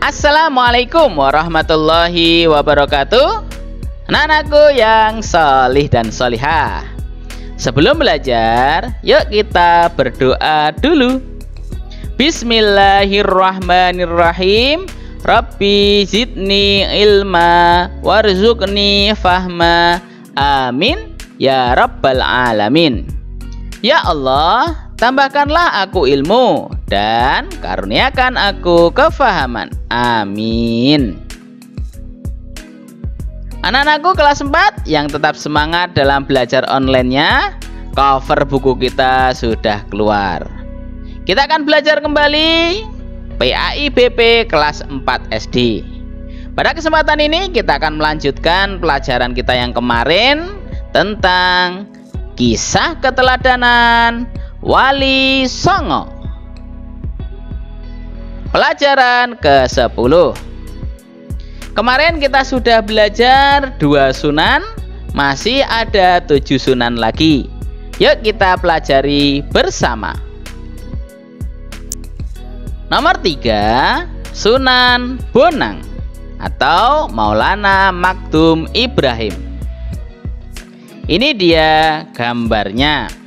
Assalamualaikum warahmatullahi wabarakatuh. Anak-anakku yang solih dan solihah, sebelum belajar, yuk kita berdoa dulu. Bismillahirrahmanirrahim. Rabbi zidni ilma warzuqni fahma. Amin ya rabbal alamin. Ya Allah, tambahkanlah aku ilmu dan karuniakan aku kefahaman. Amin. Anak-anakku kelas 4 yang tetap semangat dalam belajar online-nya, cover buku kita sudah keluar. Kita akan belajar kembali PAI BP kelas 4 SD. Pada kesempatan ini kita akan melanjutkan pelajaran kita yang kemarin tentang kisah keteladanan Wali Songo. Pelajaran ke-10. Kemarin kita sudah belajar 2 sunan, masih ada 7 sunan lagi. Yuk kita pelajari bersama. Nomor 3, Sunan Bonang atau Maulana Maktum Ibrahim. Ini dia gambarnya.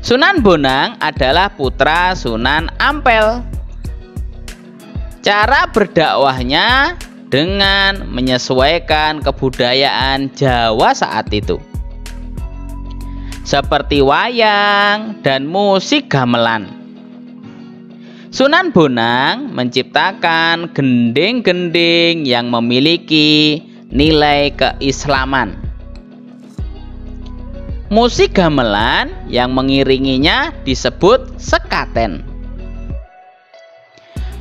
Sunan Bonang adalah putra Sunan Ampel. Cara berdakwahnya dengan menyesuaikan kebudayaan Jawa saat itu, seperti wayang dan musik gamelan. Sunan Bonang menciptakan gending-gending yang memiliki nilai keislaman. Musik gamelan yang mengiringinya disebut sekaten.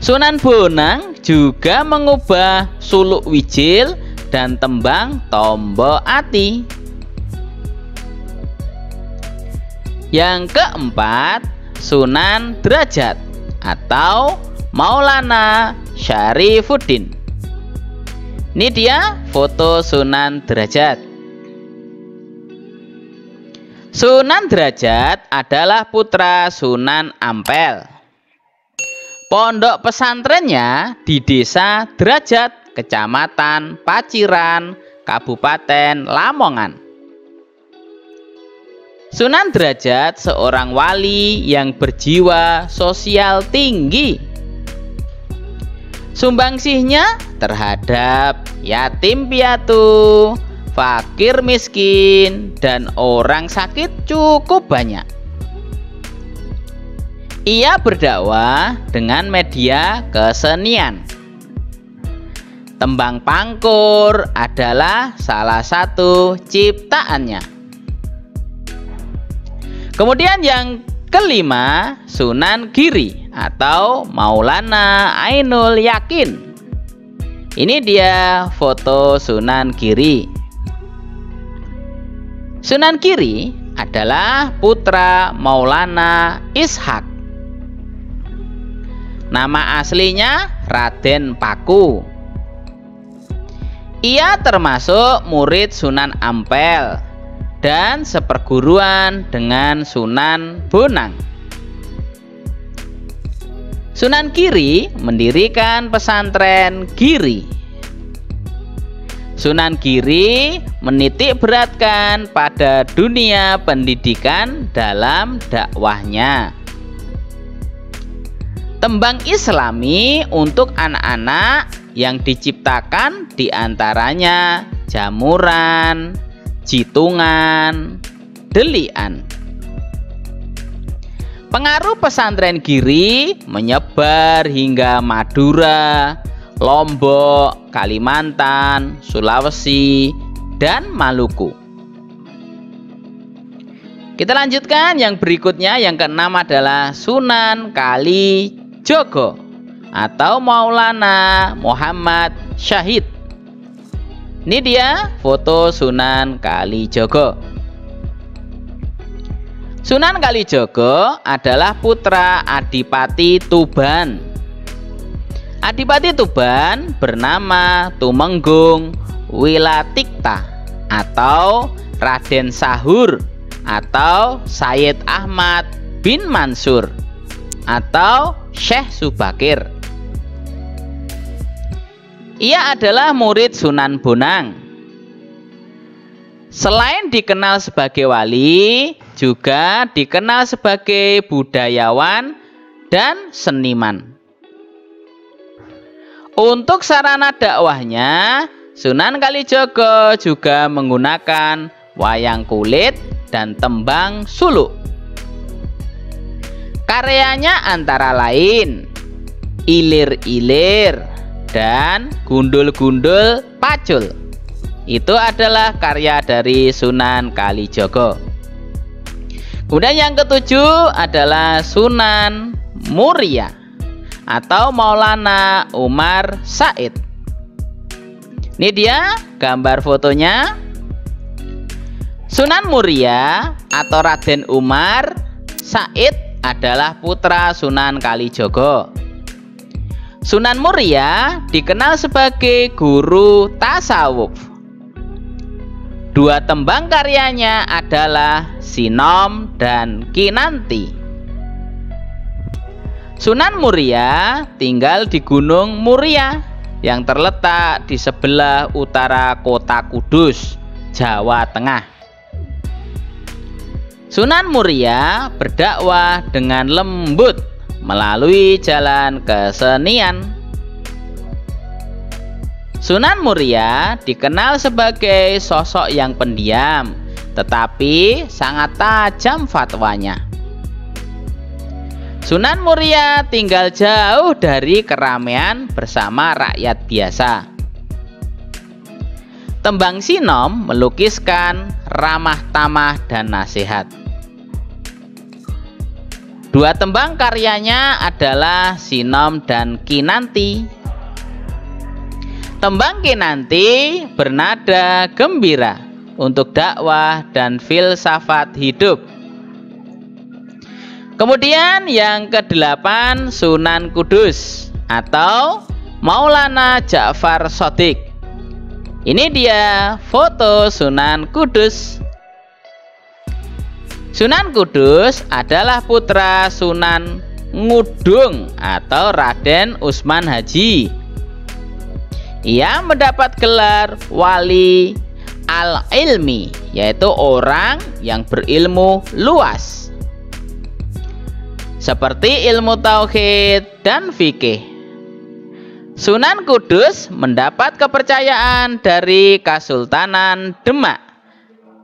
Sunan Bonang juga mengubah suluk wijil dan tembang tombo ati. Yang keempat, Sunan Derajat atau Maulana Syarifuddin. Ini dia foto Sunan Derajat. Sunan Derajat adalah putra Sunan Ampel. Pondok pesantrennya di Desa Derajat, Kecamatan Paciran, Kabupaten Lamongan. Sunan Derajat seorang wali yang berjiwa sosial tinggi. Sumbangsihnya terhadap yatim piatu, fakir miskin, dan orang sakit cukup banyak. Ia berdakwah dengan media kesenian. Tembang pangkur adalah salah satu ciptaannya. Kemudian yang kelima, Sunan Giri atau Maulana Ainul Yakin. Ini dia foto Sunan Giri. Sunan Giri adalah putra Maulana Ishak. Nama aslinya Raden Paku. Ia termasuk murid Sunan Ampel dan seperguruan dengan Sunan Bonang. Sunan Giri mendirikan pesantren Giri. Sunan Giri menitik beratkan pada dunia pendidikan dalam dakwahnya. Tembang Islami untuk anak-anak yang diciptakan diantaranya Jamuran, Jitungan, Delian. Pengaruh pesantren Giri menyebar hingga Madura, Lombok, Kalimantan, Sulawesi, dan Maluku. Kita lanjutkan yang berikutnya. Yang keenam adalah Sunan Kalijogo atau Maulana Muhammad Syahid. Ini dia foto Sunan Kalijogo. Sunan Kalijogo adalah putra Adipati Tuban. Adipati Tuban bernama Tumenggung Wilatikta atau Raden Sahur atau Sayyid Ahmad bin Mansur. atau Syekh Subakir. Ia adalah murid Sunan Bonang. Selain dikenal sebagai wali, juga dikenal sebagai budayawan dan seniman. Untuk sarana dakwahnya, Sunan Kalijaga juga menggunakan wayang kulit dan tembang suluk. Karyanya antara lain Ilir-ilir dan Gundul-gundul pacul. Itu adalah karya dari Sunan Kalijaga. Kemudian yang ketujuh adalah Sunan Muria atau Maulana Umar Said. Ini dia gambar fotonya. Sunan Muria atau Raden Umar Said adalah putra Sunan Kalijaga. Sunan Muria dikenal sebagai guru tasawuf. Dua tembang karyanya adalah Sinom dan Kinanti. Sunan Muria tinggal di Gunung Muria yang terletak di sebelah utara kota Kudus, Jawa Tengah. Sunan Muria berdakwah dengan lembut melalui jalan kesenian. Sunan Muria dikenal sebagai sosok yang pendiam, tetapi sangat tajam fatwanya. Sunan Muria tinggal jauh dari keramaian bersama rakyat biasa. Tembang Sinom melukiskan ramah tamah dan nasihat. Dua tembang karyanya adalah Sinom dan Kinanti. Tembang Kinanti bernada gembira untuk dakwah dan filsafat hidup. Kemudian yang kedelapan Sunan Kudus atau Maulana Ja'far Shadiq. Ini dia foto Sunan Kudus. Sunan Kudus adalah putra Sunan Ngudung atau Raden Usman Haji. Ia mendapat gelar wali al-ilmi, yaitu orang yang berilmu luas, seperti ilmu tauhid dan fikih. Sunan Kudus mendapat kepercayaan dari Kesultanan Demak,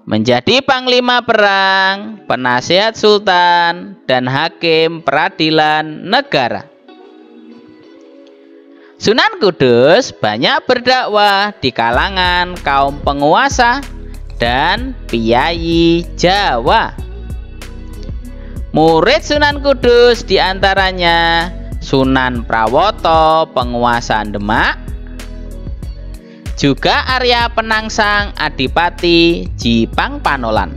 menjadi panglima perang, penasihat sultan, dan hakim peradilan negara. Sunan Kudus banyak berdakwah di kalangan kaum penguasa dan piyayi Jawa. Murid Sunan Kudus diantaranya Sunan Prawoto, penguasa Demak, juga Arya Penangsang Adipati Jipang Panolan.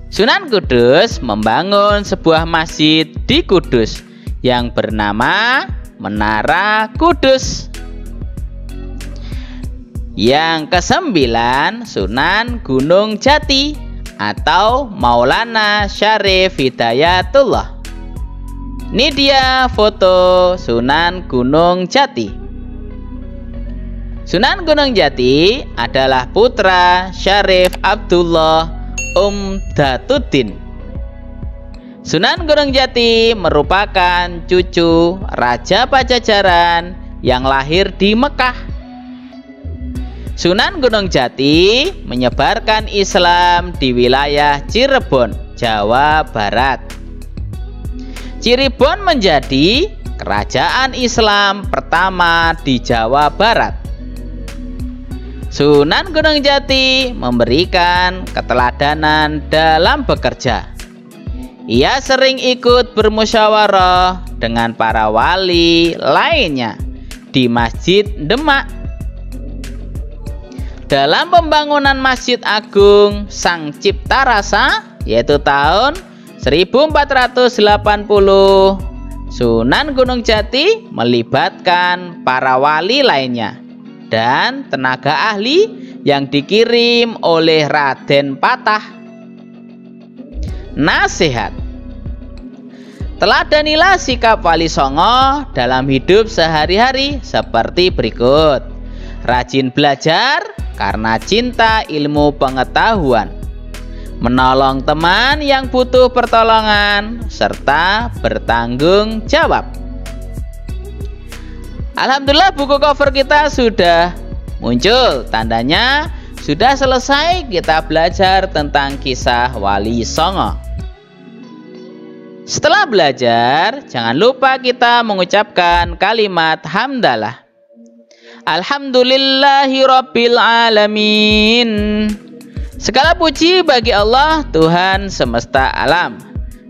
Sunan Kudus membangun sebuah masjid di Kudus yang bernama Menara Kudus. Yang kesembilan Sunan Gunung Jati atau Maulana Syarif Hidayatullah. Ini dia foto Sunan Gunung Jati. Sunan Gunung Jati adalah putra Syarif Abdullah Umdatuddin. Sunan Gunung Jati merupakan cucu Raja Pajajaran yang lahir di Mekah. Sunan Gunung Jati menyebarkan Islam di wilayah Cirebon, Jawa Barat. Cirebon menjadi kerajaan Islam pertama di Jawa Barat. Sunan Gunung Jati memberikan keteladanan dalam bekerja. Ia sering ikut bermusyawarah dengan para wali lainnya di Masjid Demak. Dalam pembangunan Masjid Agung Sang Cipta Rasa, yaitu tahun 1480, Sunan Gunung Jati melibatkan para wali lainnya dan tenaga ahli yang dikirim oleh Raden Patah. Nasihat. Teladanilah sikap Wali Songo dalam hidup sehari-hari seperti berikut. Rajin belajar karena cinta ilmu pengetahuan, menolong teman yang butuh pertolongan, serta bertanggung jawab. Alhamdulillah, buku cover kita sudah muncul. Tandanya sudah selesai kita belajar tentang kisah Wali Songo. Setelah belajar, jangan lupa kita mengucapkan kalimat hamdalah. Alhamdulillahirabbil alamin. Segala puji bagi Allah, Tuhan semesta alam.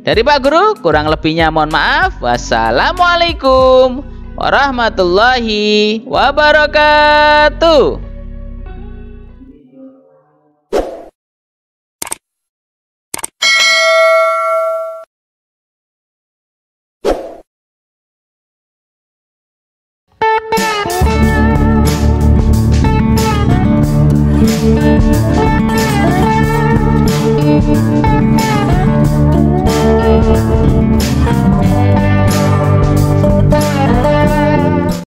Dari Pak Guru, kurang lebihnya mohon maaf. Wassalamualaikum warahmatullahi wabarakatuh.